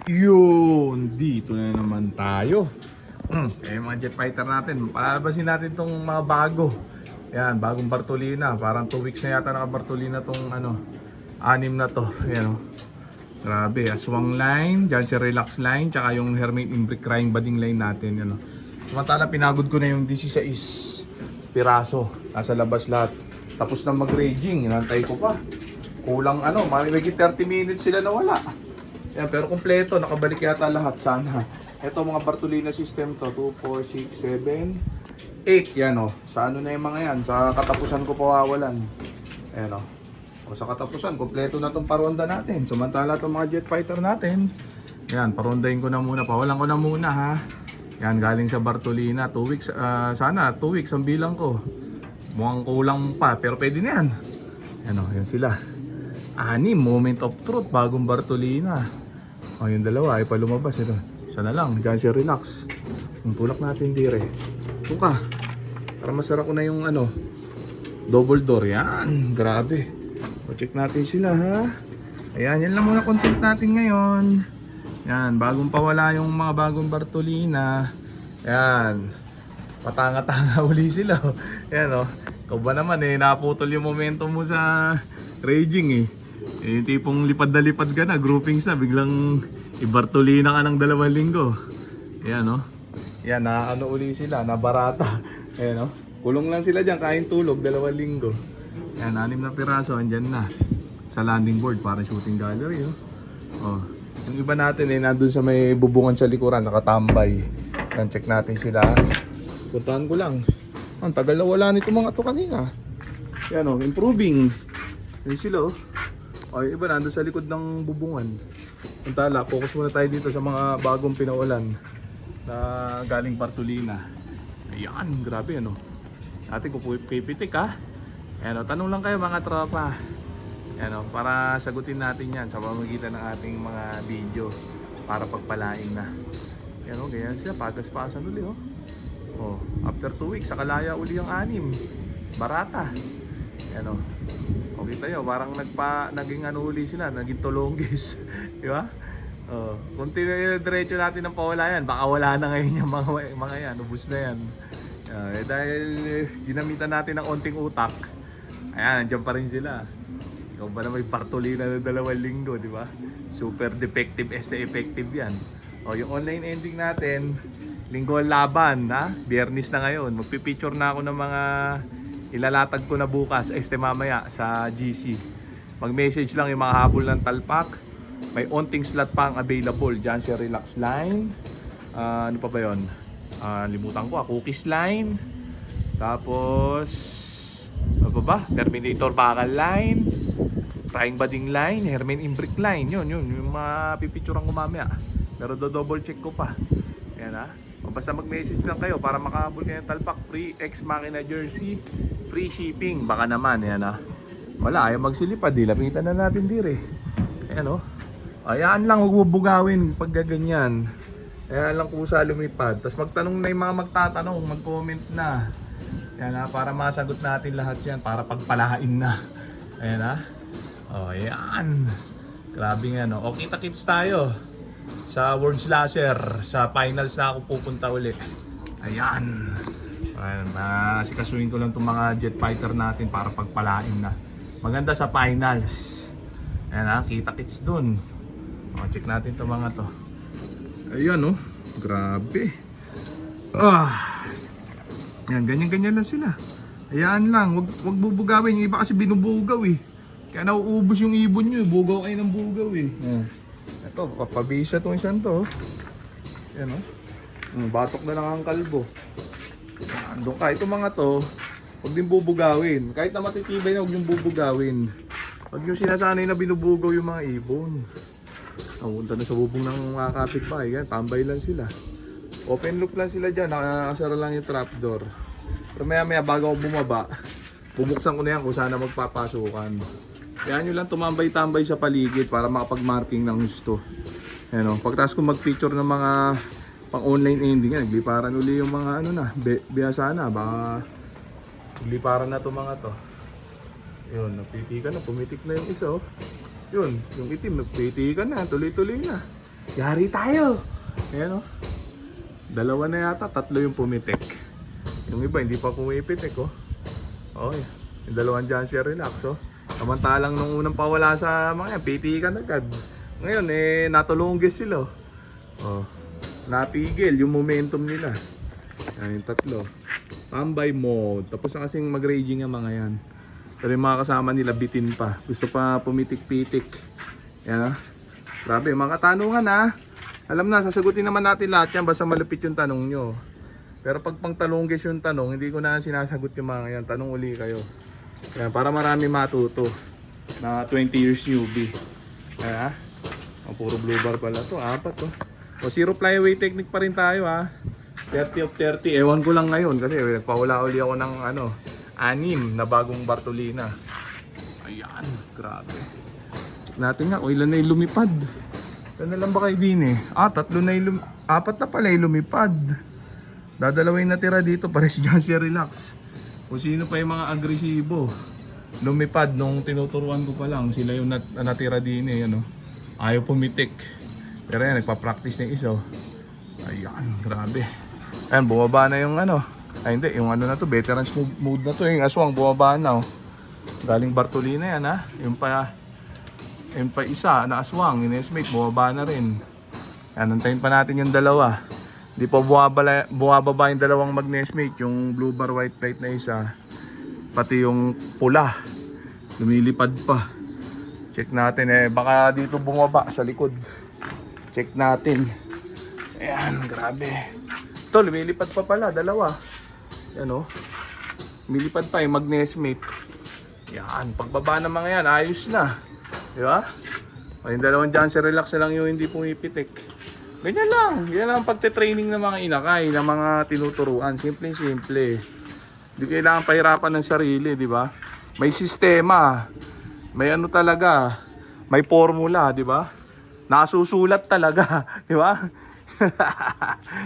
Yun, dito na naman tayo. Mga jet fighter natin. Palabasin natin tong mga bago. Yan, bagong Bartolina. Parang 2 weeks na yata naka-Bartolina tong anim na to. Yan o. Grabe, aswang line, dyan si relax line, tsaka yung Hermit Imbric crying bading line natin. Yan o. Samantala, pinagod ko na yung 16 piraso. Nasa labas lahat. Tapos na mag-raging, inantay ko pa. Kulang may 30 minutes sila na wala. Yan, pero kumpleto, nakabalik yata lahat sana. Ito mga Bartolina system to, 2, 4, 6, 7, 8. Yan o, sa na yung mga yan, sa katapusan ko pawawalan. Ayan o, sa katapusan, kumpleto na itong paronda natin. Samantala itong mga jet fighter natin, yan, parondahin ko na muna, pawalan ko na muna ha. Yan, galing sa Bartolina, 2 weeks, sana 2 weeks ang bilang ko. Mukhang kulang pa, pero pwede na yan. Yan o, yan sila. 6, moment of truth, bagong Bartolina. O, yung dalawa ay pa lumabas. Ito. Isa na lang, dyan siya relax. Yung tulak natin dire. Tuka. Para masara ko na yung double door. Yan, grabe. O, check natin sila ha. Ayan, yan lang muna content natin ngayon. Yan, bagong pawala yung mga bagong Bartolina. Yan. Patanga-tanga uli sila. Yan o. Ikaw ba naman naputol yung momentum mo sa raging yung tipong lipad na lipad ka na, groupings na, biglang i-Bartolina ka ng 2 linggo. Ayan Yan, uli sila, nabarata. Ayan kulong lang sila dyan, kain tulog, 2 linggo. Yan, 6 na piraso, andyan na. Sa landing board, para shooting gallery Yung iba natin nandun sa may bubungan sa likuran, nakatambay. Yan, check natin sila. Puntahan ko lang. Ang tagal na wala nito mga to kanina. Yan improving. Yan sila yung iba nandun sa likod ng bubungan. Puntala, focus muna tayo dito sa mga bagong pinawalan na galing Bartolina. Ayan, grabe Dati ko pipitik ha. Ayan tanong lang kayo mga tropa. Ayan para sagutin natin yan sa pamamagitan ng ating mga video para pagpalain na. Ayan ganyan sila, pagas-pasan uli after 2 weeks, sakalaya uli yung 6. Barata. Ayan okay tayo, parang naging uli sila, naging tulonggis. Di ba? Kung diretso natin ng pawala yan, baka wala na ngayon yung mga yan, ubus na yan. Dahil ginamitan natin ng onting utak, ayan, nandiyan pa rin sila. Ikaw ba na may Bartolina na 2 linggo, di ba? Super defective na effective yan. Yung online ending natin, linggo laban, Biyernes na ngayon. Magpipicture na ako ng mga ilalatag ko na bukas, mamaya sa GC. Mag-message lang yung mga habol ng talpak. May onting slot pang available. Diyan si relax line. Ano pa ba yun? Limutan ko, cookies line. Tapos, ano pa ba? Terminator bakal line. Crying bading line. Hermit Imbric line. Yun. Yung mga pipicturean ko mamaya. Pero double check ko pa. Ayan basta mag-message lang kayo para makahabol kayo ng talpak. Free Ex Machina jersey, free shipping. Baka naman, wala, ayaw magsilipad, lapitan na natin dire. Ayan ayan lang, huwag bubugawin pag gaganyan. Ayan lang kusa lumipad. Tapos magtanong na yung mga magtatanong, mag-comment na. Ayan para masagot natin lahat yan, para pagpalain na. Ayan ayan. Grabe nga kita-kits tayo sa World Slasher, sa finals na ako pupunta ulit. Ayan. Sikasuhin ko lang itong mga jet fighter natin para pagpalain na. Maganda sa finals. Ayan kita-kits dun. Check natin itong mga to. Ayan grabe. Ayan, ganyan-ganyan lang sila. Ayan lang, wag bubugawin. Yung iba kasi binubugaw Kaya nauubos yung ibon nyo bugaw kayo ng bugaw Ito, papabisa itong isang to. Yan batok na lang ang kalbo. Doon ka, itong mga to, huwag din bubugawin. Kahit na matitibay na, huwag yung bubugawin. Huwag yung sinasanay na binubugaw yung mga ibon. Punta na sa bubong ng mga kapitbahay. Yan, tambay lang sila. Open loop lang sila dyan, nakasara lang yung trapdoor. Pero maya bago ako bumaba, bubuksan ko na yan kung sana magpapasukan. Kaya nyo lang tumambay-tambay sa paligid para makapag-marking ng gusto. Pagtas ko mag-picture ng mga pang-online ending nagliparan uli yung mga biyasa na. Baka nagliparan na to mga to. Yun, napitikan na, pumitik na yung isa Yun, yung itim, nagpitikan na, tuloy-tuloy na. Yari tayo. Ayan o. Dalawa na yata, tatlo yung pumitik. Yung iba hindi pa pumipitik oh. Okay. Yung dalawang Janssen Relax oh. Samantalang nung unang pawala sa mga yan, pitikan agad. Ngayon natulunggis sila oh. Natigil yung momentum nila. Yan yung tatlo. Tambay mode. Tapos na kasing mag-raging ang mga yan. Pero yung mga kasama nila bitin pa. Gusto pa pumitik-pitik. Yan ah. Grabe, mga katanungan ah. Alam na, sasagutin naman natin lahat yan basta malupit yung tanong nyo. Pero pag pang talunggis yung tanong, hindi ko na sinasagot yung mga yan. Tanong uli kayo. Yan, para marami matuto. Na 20 years newbie. Ayan ah. Puro blue bar pala to. 4 to. O zero flyaway technique pa rin tayo ha. 30 of 30. Ewan ko lang ngayon kasi nagpawala uli ako ng 6 na bagong Bartolina. Ayan, grabe. Check natin nga kung ilan na yung lumipad. Ilan na lang ba kayo din eh? 3 na yung 4 na pala yung lumipad. Dadalawin na tira dito para si Janssen Relax. Kung sino pa yung mga agresibo. Lumipad nung tinuturuan ko pa lang. Sila yung natira din eh. Ayaw pumitik. Pero yan, nagpa-practice na isa. Ayan, grabe. Ayan, bumaba na yung Ay hindi, yung na to, veterans mode na to. Yung aswang bumaba na Galing Bartolina yan ha. Yung pa isa na aswang, yung esmate, bumaba na rin. Ayan, antayin pa natin yung dalawa. Hindi pa bumababa yung dalawang mag-nesmate. Yung blue bar white plate na isa. Pati yung pula. Lumilipad pa. Check natin baka dito bumaba sa likod. Check natin. Ayan, grabe. Ito, lumilipad pa pala, dalawa. Yan lumilipad pa yung mag-nesmate. Yan, pagbaba ng mga yan, ayos na. Di ba? Yung dalawang Janssen Relax na lang yung hindi pumipitik. Ganyan lang. Yan lang ang pagte-training ng mga inakay, ng mga tinuturuan. Simple-simple. Hindi kailangan pahirapan ng sarili, di ba? May sistema. May talaga. May formula, di ba? Nasusulat talaga, di ba?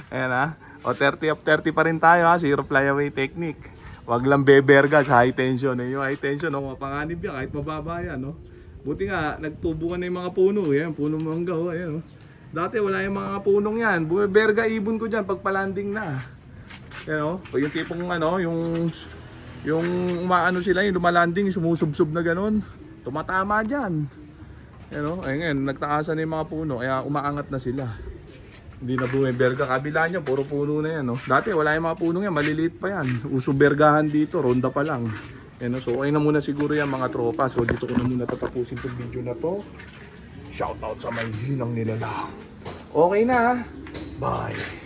Ayan ha. O 30 of 30 pa rin tayo ha. Zero flyaway technique. Wag lang beberga sa high tension. Yung high tension, mapanganib yan kahit mababa yan. Buti nga, nagtubo ka na yung mga puno. Yan, puno mangga. Ayan, dati wala yung mga punong yan. Bumeberga ibon ko dyan pag palanding na. Yan, o yung tipong yung umaano sila, yung lumalanding, sumusubsob na ganun. Tumatama dyan. Yan, ay ngayon, nagtaasan na yung mga puno, kaya umaangat na sila. Hindi na bumeberga. Kabila nyo, puro puno na yan. Dati wala yung mga punong yan, maliliit pa yan. Uso bergahan dito, ronda pa lang. Yan, so okay na muna siguro yan mga tropa. So dito ko na muna tatapusin itong video na to. Shoutout sa may hinang nilalang. Okay na. Bye.